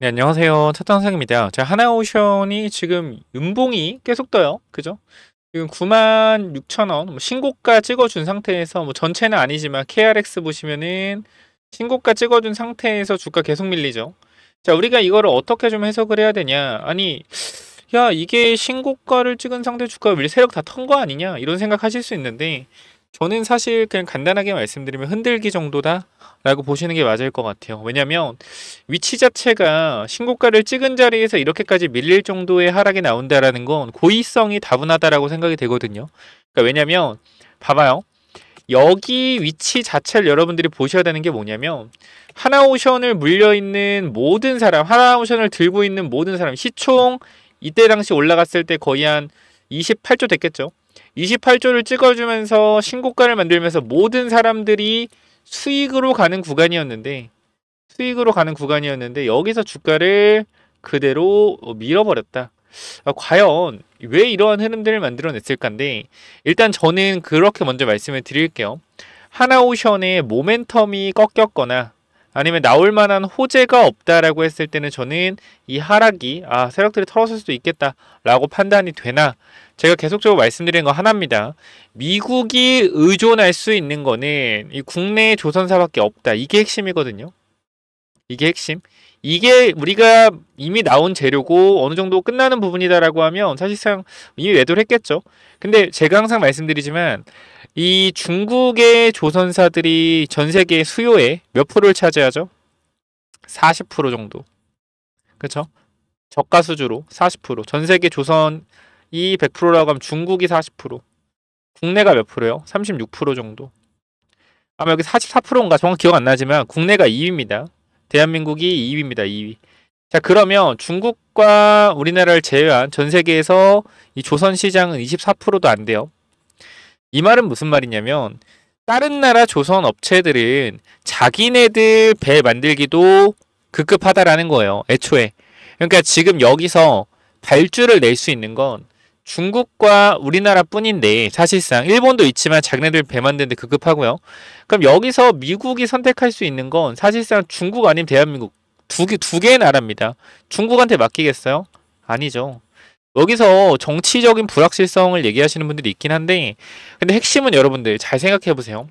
네, 안녕하세요. 차탄상입니다. 자, 하나오션이 지금 음봉이 계속 떠요. 그죠? 지금 96,000원, 신고가 찍어준 상태에서, 전체는 아니지만, KRX 보시면은, 신고가 찍어준 상태에서 주가 계속 밀리죠. 자, 우리가 이거를 어떻게 좀 해석을 해야 되냐? 아니, 야, 이게 신고가를 찍은 상태 주가가 왜 세력 다 턴 거 아니냐? 이런 생각 하실 수 있는데, 저는 사실 그냥 간단하게 말씀드리면 흔들기 정도다? 라고 보시는 게 맞을 것 같아요. 왜냐면 위치 자체가 신고가를 찍은 자리에서 이렇게까지 밀릴 정도의 하락이 나온다라는 건 고의성이 다분하다라고 생각이 되거든요. 그러니까 왜냐면 봐봐요. 여기 위치 자체를 여러분들이 보셔야 되는 게 뭐냐면 하나오션을 물려있는 모든 사람, 하나오션을 들고 있는 모든 사람, 시총 이때 당시 올라갔을 때 거의 한 28조 됐겠죠. 28조를 찍어주면서 신고가를 만들면서 모든 사람들이 수익으로 가는 구간이었는데 여기서 주가를 그대로 밀어버렸다. 과연 왜 이러한 흐름들을 만들어냈을까인데 일단 저는 그렇게 먼저 말씀을 드릴게요. 하나오션의 모멘텀이 꺾였거나 아니면 나올 만한 호재가 없다라고 했을 때는 저는 이 하락이 세력들이 털었을 수도 있겠다라고 판단이 되나 제가 계속적으로 말씀드리는 거 하나입니다. 미국이 의존할 수 있는 거는 이 국내 조선사밖에 없다. 이게 핵심이거든요. 이게 핵심. 이게 우리가 이미 나온 재료고 어느 정도 끝나는 부분이다라고 하면 사실상 이미 매도를 했겠죠. 근데 제가 항상 말씀드리지만 이 중국의 조선사들이 전 세계 수요의 몇 프로를 차지하죠? 40% 정도. 그렇죠? 저가 수주로 40%. 전 세계 조선이 100%라고 하면 중국이 40%. 국내가 몇 프로요? 36% 정도. 아마 여기 44%인가 정확히 기억 안 나지만 국내가 2위입니다. 대한민국이 2위입니다. 2위. 자, 그러면 중국과 우리나라를 제외한 전 세계에서 이 조선 시장은 24%도 안 돼요. 이 말은 무슨 말이냐면 다른 나라 조선 업체들은 자기네들 배 만들기도 급급하다라는 거예요. 애초에. 그러니까 지금 여기서 발주를 낼 수 있는 건 중국과 우리나라 뿐인데 사실상 일본도 있지만 자기네들 배 만드는데 급급하고요. 그럼 여기서 미국이 선택할 수 있는 건 사실상 중국 아니면 대한민국 두 개의 나라입니다. 중국한테 맡기겠어요? 아니죠. 여기서 정치적인 불확실성을 얘기하시는 분들이 있긴 한데 근데 핵심은 여러분들 잘 생각해 보세요.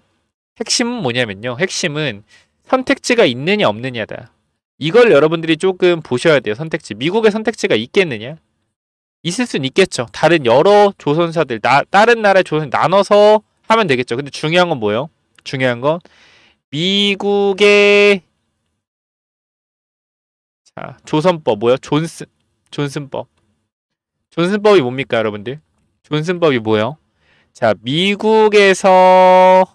핵심은 뭐냐면요. 핵심은 선택지가 있느냐 없느냐다. 이걸 여러분들이 조금 보셔야 돼요. 선택지. 미국의 선택지가 있겠느냐? 있을 수는 있겠죠. 다른 여러 조선사들, 다른 나라의 조선 나눠서 하면 되겠죠. 근데 중요한 건 뭐예요? 중요한 건 미국의 조선법 뭐예요? 존슨법. 존슨법이 뭡니까, 여러분들? 존슨법이 뭐예요? 자, 미국에서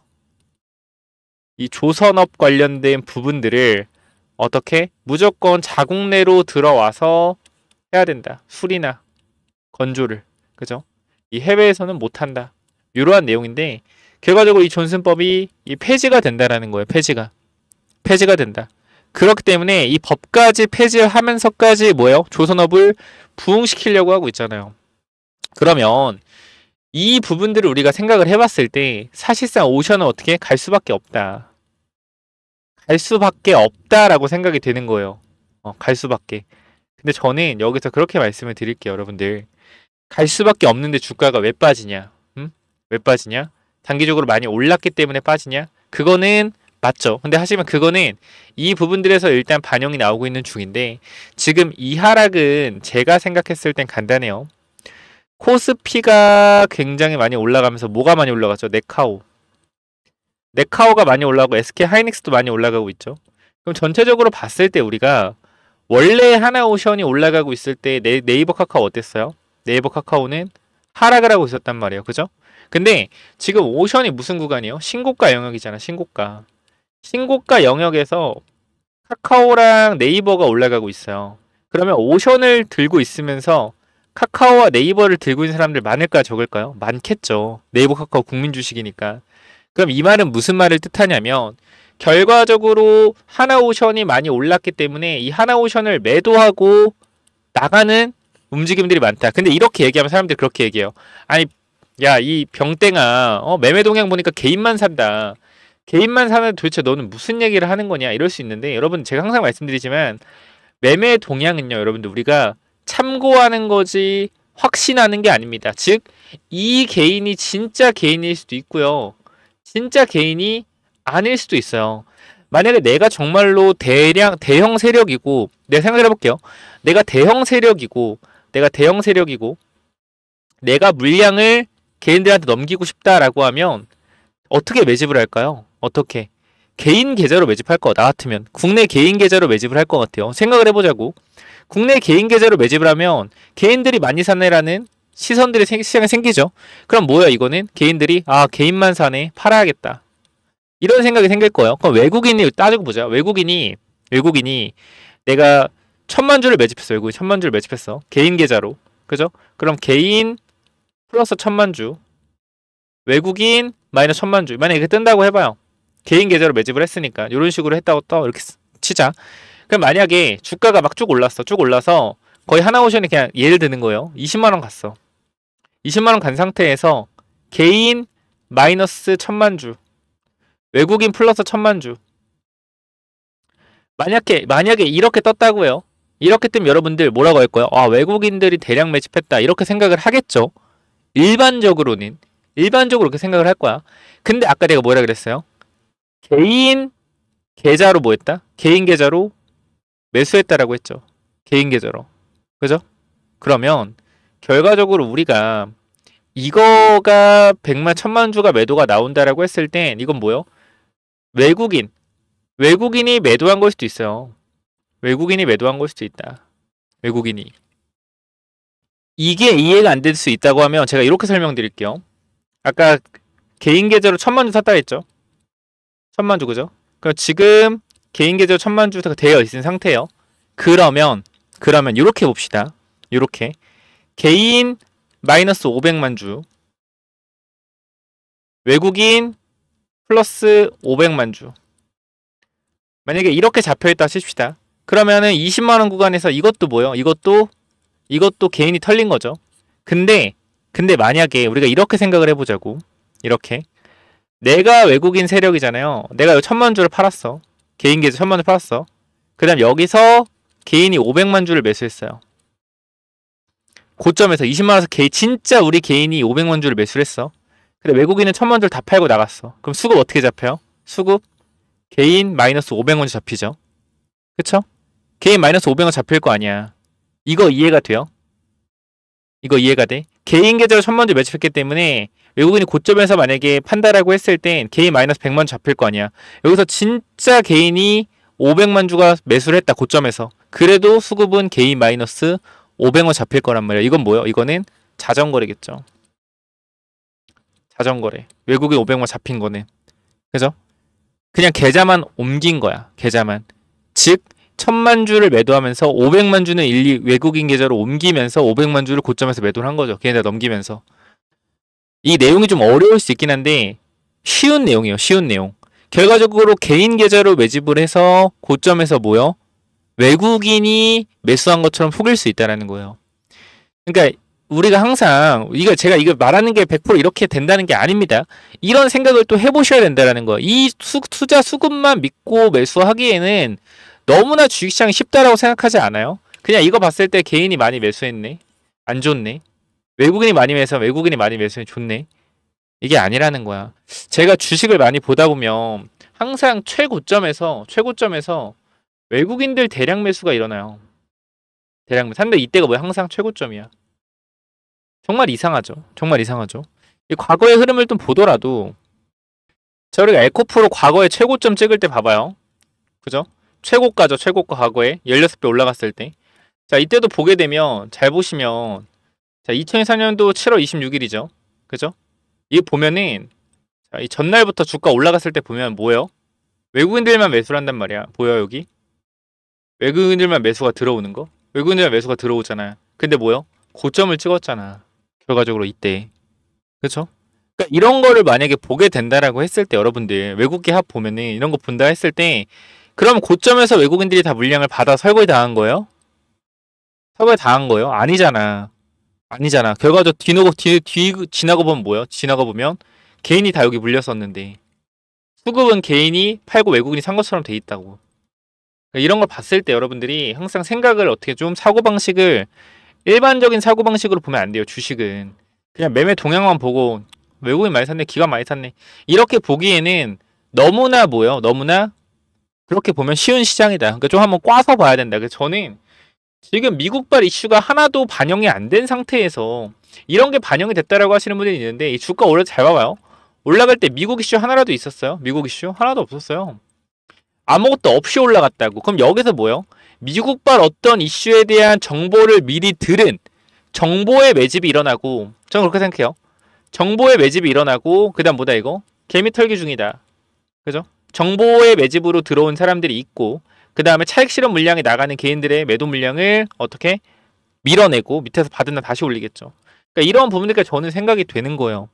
이 조선업 관련된 부분들을 어떻게 무조건 자국 내로 들어와서 해야 된다. 수리나 건조를. 그죠? 이 해외에서는 못한다. 이러한 내용인데 결과적으로 이 존슨법이 이 폐지가 된다라는 거예요. 폐지가 된다. 그렇기 때문에 이 법까지 폐지하면서까지 뭐예요? 조선업을 부흥시키려고 하고 있잖아요. 그러면 이 부분들을 우리가 생각을 해봤을 때 사실상 오션은 어떻게 갈 수밖에 없다. 갈 수밖에 없다라고 생각이 되는 거예요. 갈 수밖에. 근데 저는 여기서 그렇게 말씀을 드릴게요, 여러분들. 갈 수밖에 없는데 주가가 왜 빠지냐? 왜 빠지냐? 단기적으로 많이 올랐기 때문에 빠지냐? 그거는 맞죠. 근데 하지만 그거는 이 부분들에서 일단 반영이 나오고 있는 중인데 지금 이 하락은 제가 생각했을 땐 간단해요. 코스피가 굉장히 많이 올라가면서 뭐가 많이 올라갔죠? 네카오가 많이 올라가고 SK 하이닉스도 많이 올라가고 있죠. 그럼 전체적으로 봤을 때 우리가 원래 하나오션이 올라가고 있을 때 네이버 카카오 어땠어요? 네이버 카카오는 하락을 하고 있었단 말이에요. 그죠? 근데 지금 오션이 무슨 구간이에요? 신고가 영역이잖아. 신고가 영역에서 카카오랑 네이버가 올라가고 있어요. 그러면 오션을 들고 있으면서 카카오와 네이버를 들고 있는 사람들 많을까 적을까요? 많겠죠. 네이버 카카오 국민 주식이니까. 그럼 이 말은 무슨 말을 뜻하냐면 결과적으로 하나오션이 많이 올랐기 때문에 이 하나오션을 매도하고 나가는 움직임들이 많다. 근데 이렇게 얘기하면 사람들이 그렇게 얘기해요. 아니, 야, 이 병땡아, 매매 동향 보니까 개인만 산다. 개인만 사면 도대체 너는 무슨 얘기를 하는 거냐? 이럴 수 있는데 여러분 제가 항상 말씀드리지만 매매 동향은요, 여러분들 우리가 참고하는 거지 확신하는 게 아닙니다. 즉, 이 개인이 진짜 개인일 수도 있고요. 진짜 개인이 아닐 수도 있어요. 만약에 내가 정말로 대형 세력이고, 내가 생각을 해볼게요. 내가 대형 세력이고, 내가 물량을 개인들한테 넘기고 싶다라고 하면 어떻게 매집을 할까요? 어떻게? 개인 계좌로 매집할 거, 나 같으면 국내 개인 계좌로 매집을 할 것 같아요. 생각을 해보자고. 국내 개인 계좌로 매집을 하면 개인들이 많이 사네라는 시선들이 시장에 생기죠. 그럼 뭐야 이거는? 개인들이 개인만 사네, 팔아야겠다, 이런 생각이 생길 거예요. 그럼 외국인이 따지고 보자. 외국인이 내가 1,000만 주를 매집했어. 외국인 1,000만 주를 매집했어. 개인 계좌로. 그죠? 그럼 개인 플러스 1,000만 주, 외국인 마이너스 1,000만 주. 만약에 이렇게 뜬다고 해봐요. 개인 계좌로 매집을 했으니까 이런 식으로 했다고 또 이렇게 치자. 그럼 만약에 주가가 막 쭉 올랐어. 쭉 올라서 거의 하나오션이 그냥 예를 드는 거예요. 20만 원 갔어. 20만 원 간 상태에서 개인 마이너스 1,000만 주, 외국인 플러스 1,000만 주. 만약에 이렇게 떴다고 해요. 이렇게 뜨면 여러분들 뭐라고 할 거예요? 외국인들이 대량 매집했다, 이렇게 생각을 하겠죠. 일반적으로 그렇게 생각을 할 거야. 근데 아까 내가 뭐라 그랬어요? 개인 계좌로 뭐 했다? 개인 계좌로 매수했다라고 했죠. 개인 계좌로. 그죠? 그러면 결과적으로 우리가 이거가 100만 1,000만 주가 매도가 나온다라고 했을 땐 이건 뭐요? 외국인이 매도한 걸 수도 있어요. 외국인이 매도한 걸 수도 있다. 외국인이. 이게 이해가 안 될 수 있다고 하면 제가 이렇게 설명드릴게요. 아까 개인 계좌로 1,000만 주 샀다 했죠. 1,000만 주, 그죠? 그럼 지금 개인 계좌로 1,000만 주가 되어 있는 상태예요. 그러면 이렇게 봅시다. 이렇게 개인 마이너스 500만 주, 외국인 플러스 500만 주. 만약에 이렇게 잡혀있다 칩시다. 그러면은 20만원 구간에서 이것도 뭐요? 이것도 개인이 털린 거죠. 근데 만약에 우리가 이렇게 생각을 해보자고. 이렇게 내가 외국인 세력이잖아요. 내가 1,000만 주를 팔았어. 개인 계좌 1,000만 주 팔았어. 그 다음 여기서 개인이 500만 주를 매수했어요. 고점에서 20만원에서 진짜 우리 개인이 500만 주를 매수를 했어. 근데 외국인은 1,000만 주를 다 팔고 나갔어. 그럼 수급 어떻게 잡혀요? 수급 개인 마이너스 500만 주 잡히죠. 그쵸? 개인 마이너스 500원 잡힐 거 아니야. 이거 이해가 돼요? 이거 이해가 돼? 개인 계좌로 1,000만 주 매집했기 때문에 외국인이 고점에서 만약에 판다라고 했을 땐 개인 마이너스 100만 주 잡힐 거 아니야. 여기서 진짜 개인이 500만 주가 매수를 했다, 고점에서. 그래도 수급은 개인 마이너스 500원 잡힐 거란 말이야. 이건 뭐예요? 이거는 자전거래겠죠. 자전거래. 외국인 500만 잡힌 거는. 그죠? 그냥 계좌만 옮긴 거야. 계좌만. 즉 1,000만 주를 매도하면서 500만 주는 외국인 계좌로 옮기면서 500만 주를 고점에서 매도를 한 거죠. 걔네가 넘기면서. 이 내용이 좀 어려울 수 있긴 한데 쉬운 내용이에요. 쉬운 내용. 결과적으로 개인 계좌로 매집을 해서 고점에서 뭐요? 외국인이 매수한 것처럼 속일 수 있다는 거예요. 그러니까 우리가 항상 제가 이거 말하는 게 100% 이렇게 된다는 게 아닙니다. 이런 생각을 또 해보셔야 된다는 거예요. 이 투자 수급만 믿고 매수하기에는 너무나 주식시장이 쉽다라고 생각하지 않아요? 그냥 이거 봤을 때 개인이 많이 매수했네, 안 좋네. 외국인이 많이 매수해 좋네. 이게 아니라는 거야. 제가 주식을 많이 보다 보면 항상 최고점에서 외국인들 대량 매수가 일어나요. 대량 매수. 근데 이때가 뭐야? 항상 최고점이야. 정말 이상하죠. 이 과거의 흐름을 좀 보더라도 우리가 에코프로 과거에 최고점 찍을 때 봐봐요. 그죠? 최고가죠. 최고가 과거에 16배 올라갔을 때. 자, 이때도 보게 되면 잘 보시면 자, 2024년도 7월 26일이죠. 그죠? 이거 보면은 자, 이 전날부터 주가 올라갔을 때 보면 뭐예요? 외국인들만 매수를 한단 말이야. 보여 여기? 외국인들만 매수가 들어오는 거? 외국인들만 매수가 들어오잖아. 근데 뭐요? 고점을 찍었잖아. 결과적으로 이때. 그쵸? 그러니까 이런 거를 만약에 보게 된다라고 했을 때 여러분들 외국계 합 보면은 이런 거 본다 했을 때 그럼 고점에서 외국인들이 다 물량을 받아 설거지 당한 거예요? 설거지 당한 거예요? 아니잖아. 결과적으로 지나고 보면 뭐예요? 지나가 보면 개인이 다 여기 물렸었는데 수급은 개인이 팔고 외국인이 산 것처럼 돼 있다고. 이런 걸 봤을 때 여러분들이 항상 생각을 어떻게 좀 사고방식을 일반적인 사고방식으로 보면 안 돼요. 주식은 그냥 매매 동향만 보고 외국인 많이 샀네, 기관 많이 샀네, 이렇게 보기에는 너무나 뭐요? 너무나 그렇게 보면 쉬운 시장이다. 그러니까 좀 한번 꽈서 봐야 된다. 그래서 저는 지금 미국발 이슈가 하나도 반영이 안 된 상태에서 이런 게 반영이 됐다라고 하시는 분들이 있는데, 이 주가 오래 잘 봐봐요. 올라갈 때 미국 이슈 하나라도 있었어요? 미국 이슈 하나도 없었어요. 아무것도 없이 올라갔다고. 그럼 여기서 뭐요? 미국발 어떤 이슈에 대한 정보를 미리 들은 정보의 매집이 일어나고, 저는 그렇게 생각해요. 정보의 매집이 일어나고, 그 다음 뭐다 이거? 개미 털기 중이다. 그죠? 정보의 매집으로 들어온 사람들이 있고, 그 다음에 차익 실현 물량이 나가는 개인들의 매도 물량을 어떻게 밀어내고 밑에서 받은 날 다시 올리겠죠. 그러니까 이런 부분들까지 저는 생각이 되는 거예요.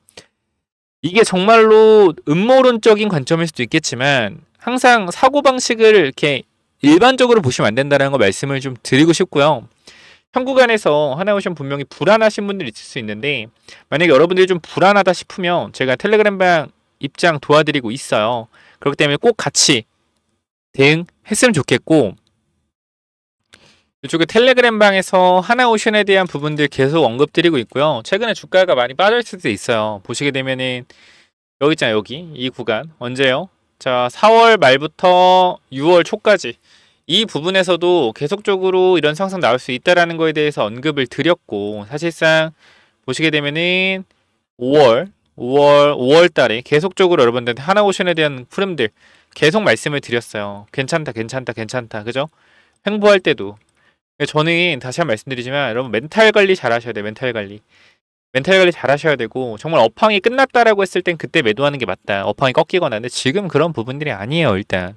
이게 정말로 음모론적인 관점일 수도 있겠지만 항상 사고방식을 이렇게 일반적으로 보시면 안 된다는 거 말씀을 좀 드리고 싶고요. 현구간에서 하나오션 분명히 불안하신 분들이 있을 수 있는데, 만약에 여러분들이 좀 불안하다 싶으면 제가 텔레그램방 입장 도와드리고 있어요. 그렇기 때문에 꼭 같이 대응했으면 좋겠고, 이쪽에 텔레그램 방에서 하나오션에 대한 부분들 계속 언급드리고 있고요. 최근에 주가가 많이 빠져있을 때 있어요. 보시게 되면은 여기 있잖아요. 여기 이 구간 언제요? 자, 4월 말부터 6월 초까지 이 부분에서도 계속적으로 이런 상승 나올 수 있다라는 거에 대해서 언급을 드렸고, 사실상 보시게 되면은 5월 달에 계속적으로 여러분들한테 하나오션에 대한 흐름들 계속 말씀을 드렸어요. 괜찮다, 괜찮다, 괜찮다. 그죠? 횡보할 때도. 저는 다시 한번 말씀드리지만 여러분 멘탈 관리 잘 하셔야 돼요. 멘탈 관리. 멘탈 관리 잘 하셔야 되고, 정말 업황이 끝났다라고 했을 땐 그때 매도하는 게 맞다. 업황이 꺾이거나. 근데 지금 그런 부분들이 아니에요. 일단.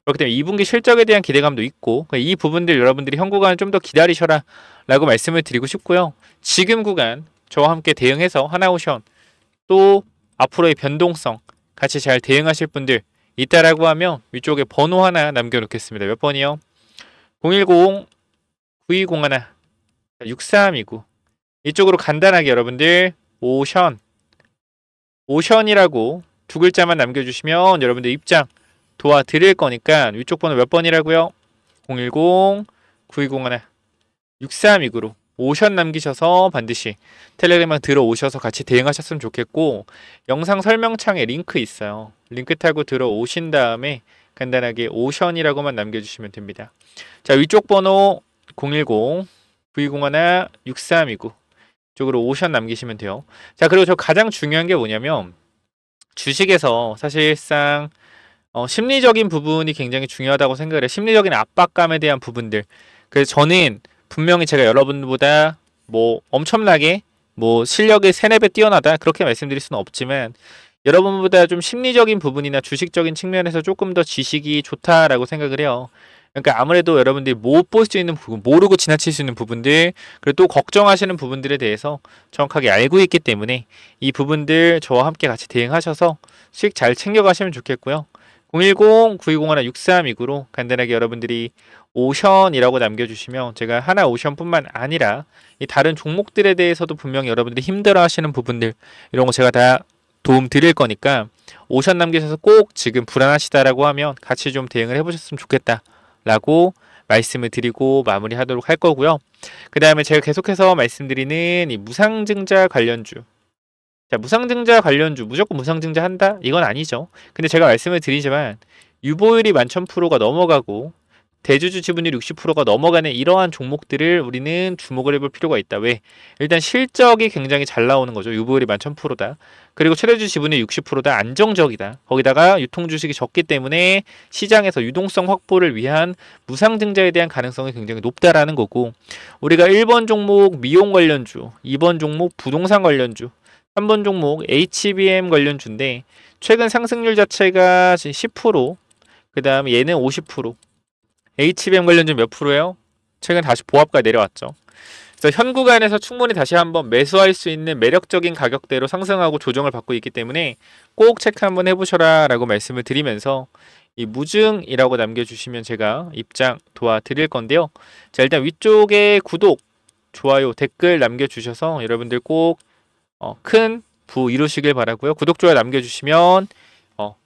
그렇기 때문에 2분기 실적에 대한 기대감도 있고, 이 부분들 여러분들이 현 구간을 좀 더 기다리셔라 라고 말씀을 드리고 싶고요. 지금 구간 저와 함께 대응해서 하나오션 또 앞으로의 변동성 같이 잘 대응하실 분들 있다라고 하면 위쪽에 번호 하나 남겨놓겠습니다. 몇 번이요? 010-9201 6329. 이쪽으로 간단하게 여러분들 오션이라고 두 글자만 남겨주시면 여러분들 입장 도와드릴 거니까 위쪽 번호 몇 번이라고요? 010-9201 6329로 오션 남기셔서 반드시 텔레그램 들어오셔서 같이 대응하셨으면 좋겠고, 영상 설명창에 링크 있어요. 링크 타고 들어오신 다음에 간단하게 오션이라고만 남겨주시면 됩니다. 자, 위쪽 번호 010-9201 6329 쪽으로 오션 남기시면 돼요. 자, 그리고 저 가장 중요한 게 뭐냐면 주식에서 사실상 심리적인 부분이 굉장히 중요하다고 생각을 해요. 심리적인 압박감에 대한 부분들. 그래서 저는 분명히 제가 여러분보다 뭐 엄청나게 뭐 실력이 3-4배 뛰어나다 그렇게 말씀드릴 수는 없지만, 여러분보다 좀 심리적인 부분이나 주식적인 측면에서 조금 더 지식이 좋다라고 생각을 해요. 그러니까 아무래도 여러분들이 못 볼 수 있는 부분, 모르고 지나칠 수 있는 부분들, 그리고 또 걱정하시는 부분들에 대해서 정확하게 알고 있기 때문에 이 부분들 저와 함께 같이 대응하셔서 수익 잘 챙겨가시면 좋겠고요. 010-9201 6329로 간단하게 여러분들이 오션이라고 남겨주시면 제가 하나 오션뿐만 아니라 이 다른 종목들에 대해서도 분명히 여러분들이 힘들어 하시는 부분들 이런 거 제가 다 도움 드릴 거니까 오션 남기셔서 꼭 지금 불안하시다라고 하면 같이 좀 대응을 해보셨으면 좋겠다 라고 말씀을 드리고 마무리하도록 할 거고요. 그 다음에 제가 계속해서 말씀드리는 이 무상증자 관련주. 자, 무상증자 관련주 무조건 무상증자 한다? 이건 아니죠. 근데 제가 말씀을 드리지만 유보율이 11,000%가 넘어가고 대주주 지분율 60%가 넘어가는 이러한 종목들을 우리는 주목을 해볼 필요가 있다. 왜? 일단 실적이 굉장히 잘 나오는 거죠. 유보율이 11,000%다. 그리고 최대주 지분율 60%다. 안정적이다. 거기다가 유통주식이 적기 때문에 시장에서 유동성 확보를 위한 무상증자에 대한 가능성이 굉장히 높다라는 거고, 우리가 1번 종목 미용 관련주, 2번 종목 부동산 관련주, 3번 종목 HBM 관련주인데 최근 상승률 자체가 10%, 그 다음에 얘는 50%. HBM 관련주 몇 프로예요? 최근 다시 보합가 내려왔죠. 그래서 현 구간에서 충분히 다시 한번 매수할 수 있는 매력적인 가격대로 상승하고 조정을 받고 있기 때문에 꼭 체크 한번 해보셔라 라고 말씀을 드리면서 이 무증이라고 남겨주시면 제가 입장 도와드릴 건데요. 자, 일단 위쪽에 구독, 좋아요, 댓글 남겨주셔서 여러분들 꼭 큰 부 이루시길 바라고요. 구독, 좋아요 남겨주시면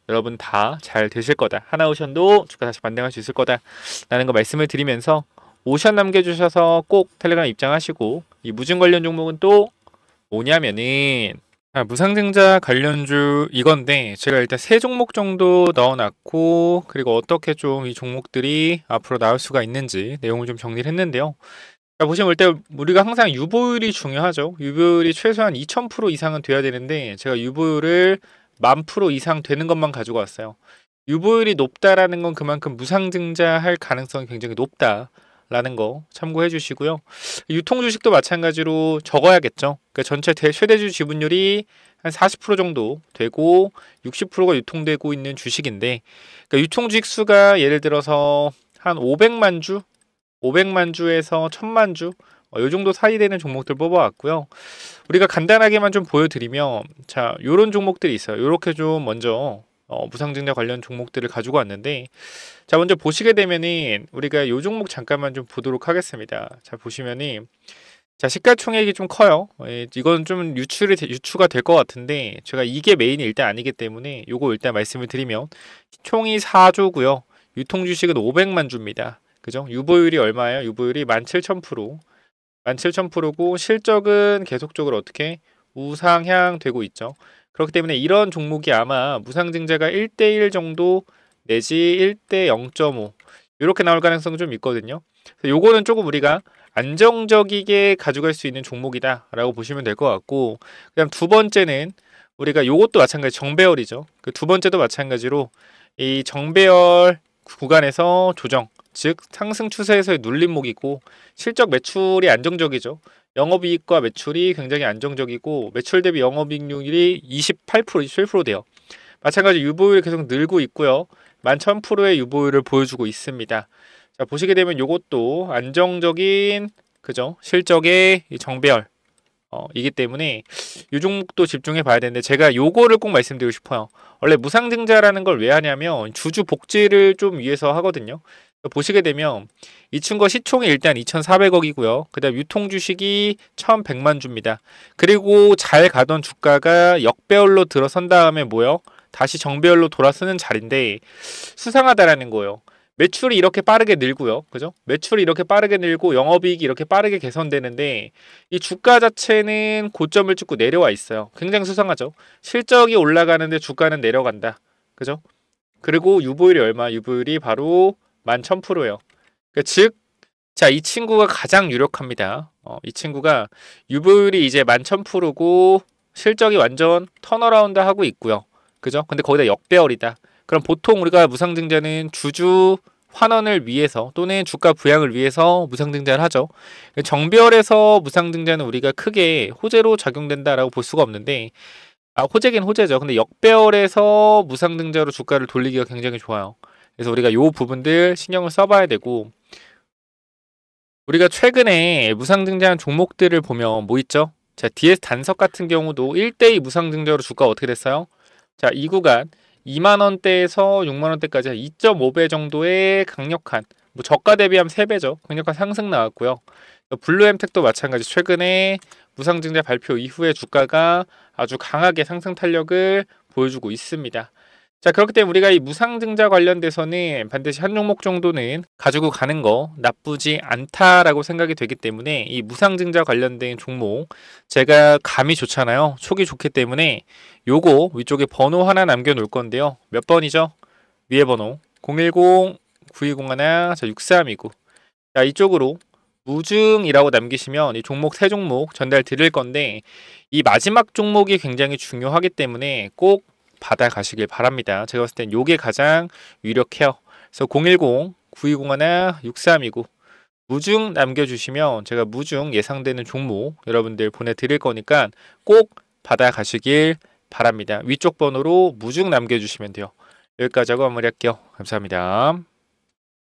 여러분 다 잘 되실 거다. 하나오션도 주가 다시 반등할 수 있을 거다 라는 거 말씀을 드리면서, 오션 남겨주셔서 꼭 텔레그램 입장하시고, 이 무증 관련 종목은 또 뭐냐면은 무상증자 관련주 이건데, 제가 일단 세 종목 정도 넣어놨고, 그리고 어떻게 좀 이 종목들이 앞으로 나올 수가 있는지 내용을 좀 정리를 했는데요. 자, 보시면 일단 우리가 항상 유보율이 중요하죠. 유보율이 최소한 2000% 이상은 돼야 되는데, 제가 유보율을 1000% 이상 되는 것만 가지고 왔어요. 유보율이 높다라는 건 그만큼 무상증자할 가능성이 굉장히 높다라는 거 참고해 주시고요. 유통 주식도 마찬가지로 적어야겠죠. 그러니까 전체 최대주 지분율이 한 40% 정도 되고 60%가 유통되고 있는 주식인데, 그러니까 유통 주식 수가 예를 들어서 한 500만 주, 500만 주에서 1000만 주, 요 정도 사이 되는 종목들 뽑아왔고요. 우리가 간단하게만 좀 보여드리면, 자, 요런 종목들이 있어요. 요렇게 좀 먼저 무상증자 관련 종목들을 가지고 왔는데, 자, 먼저 보시게 되면은 우리가 요 종목 잠깐만 좀 보도록 하겠습니다. 자, 보시면은, 자, 시가총액이 좀 커요. 이건 좀 유추가 될 것 같은데, 제가 이게 메인이 일단 아니기 때문에 요거 일단 말씀을 드리면, 총이 4조고요. 유통 주식은 500만 주입니다. 그죠? 유보율이 얼마예요? 유보율이 17,000%. 17,000%고 실적은 계속적으로 어떻게 우상향 되고 있죠. 그렇기 때문에 이런 종목이 아마 무상증자가 1대1 정도 내지 1대 0.5 이렇게 나올 가능성이 좀 있거든요. 요거는 조금 우리가 안정적이게 가져갈 수 있는 종목이다 라고 보시면 될 것 같고, 그다음 두 번째는 우리가 요것도 마찬가지 정배열이죠. 그 두 번째도 마찬가지로 이 정배열 구간에서 조정, 즉 상승 추세에서의 눌림목이고, 실적 매출이 안정적이죠. 영업이익과 매출이 굉장히 안정적이고, 매출 대비 영업이익률이 28%, 27% 돼요. 마찬가지 유보율이 계속 늘고 있고요. 11,000%의 유보율을 보여주고 있습니다. 자, 보시게 되면 이것도 안정적인, 그죠, 실적의 정배열 이기 때문에 이 종목도 집중해 봐야 되는데, 제가 요거를 꼭 말씀드리고 싶어요. 원래 무상증자라는 걸 왜 하냐면 주주 복지를 좀 위해서 하거든요. 보시게 되면 이 친구가 시총이 일단 2,400억이고요. 그 다음 유통 주식이 1,100만 주입니다. 그리고 잘 가던 주가가 역배열로 들어선 다음에 뭐요? 다시 정배열로 돌아서는 자리인데, 수상하다라는 거예요. 매출이 이렇게 빠르게 늘고요. 그죠? 매출이 이렇게 빠르게 늘고 영업이익이 이렇게 빠르게 개선되는데, 이 주가 자체는 고점을 찍고 내려와 있어요. 굉장히 수상하죠? 실적이 올라가는데 주가는 내려간다. 그죠? 그리고 유보율이 얼마? 유보율이 바로 11,000%예요. 그러니까 즉, 자, 이 친구가 가장 유력합니다. 이 친구가 유보율이 이제 11,000%고 실적이 완전 턴어라운드 하고 있고요. 그죠? 근데 거기다 역배열이다. 그럼 보통 우리가 무상증자는 주주 환원을 위해서 또는 주가 부양을 위해서 무상증자를 하죠. 정배열에서 무상증자는 우리가 크게 호재로 작용된다라고 볼 수가 없는데, 호재긴 호재죠. 근데 역배열에서 무상증자로 주가를 돌리기가 굉장히 좋아요. 그래서 우리가 요 부분들 신경을 써봐야 되고, 우리가 최근에 무상증자한 종목들을 보면 뭐 있죠? 자, DS 단석 같은 경우도 1대2 무상증자로 주가가 어떻게 됐어요? 자, 이 구간 2만원대에서 6만원대까지 2.5배 정도의 강력한, 뭐 저가 대비하면 3배죠. 강력한 상승 나왔고요. 블루엠텍도 마찬가지, 최근에 무상증자 발표 이후에 주가가 아주 강하게 상승 탄력을 보여주고 있습니다. 자, 그렇기 때문에 우리가 이 무상증자 관련돼서는 반드시 한 종목 정도는 가지고 가는 거 나쁘지 않다라고 생각이 되기 때문에, 이 무상증자 관련된 종목 제가 감이 좋잖아요. 촉이 좋기 때문에 요거 위쪽에 번호 하나 남겨 놓을 건데요. 몇 번이죠? 위에 번호 010-9201-6329. 자, 이쪽으로 무증이라고 남기시면 이 종목 세 종목 전달 드릴 건데, 이 마지막 종목이 굉장히 중요하기 때문에 꼭 받아가시길 바랍니다. 제가 봤을 땐 요게 가장 유력해요. 그래서 010-9201-6329 무증 남겨주시면 제가 무증 예상되는 종목 여러분들 보내드릴 거니까 꼭 받아가시길 바랍니다. 위쪽 번호로 무증 남겨주시면 돼요. 여기까지 하고 마무리할게요. 감사합니다.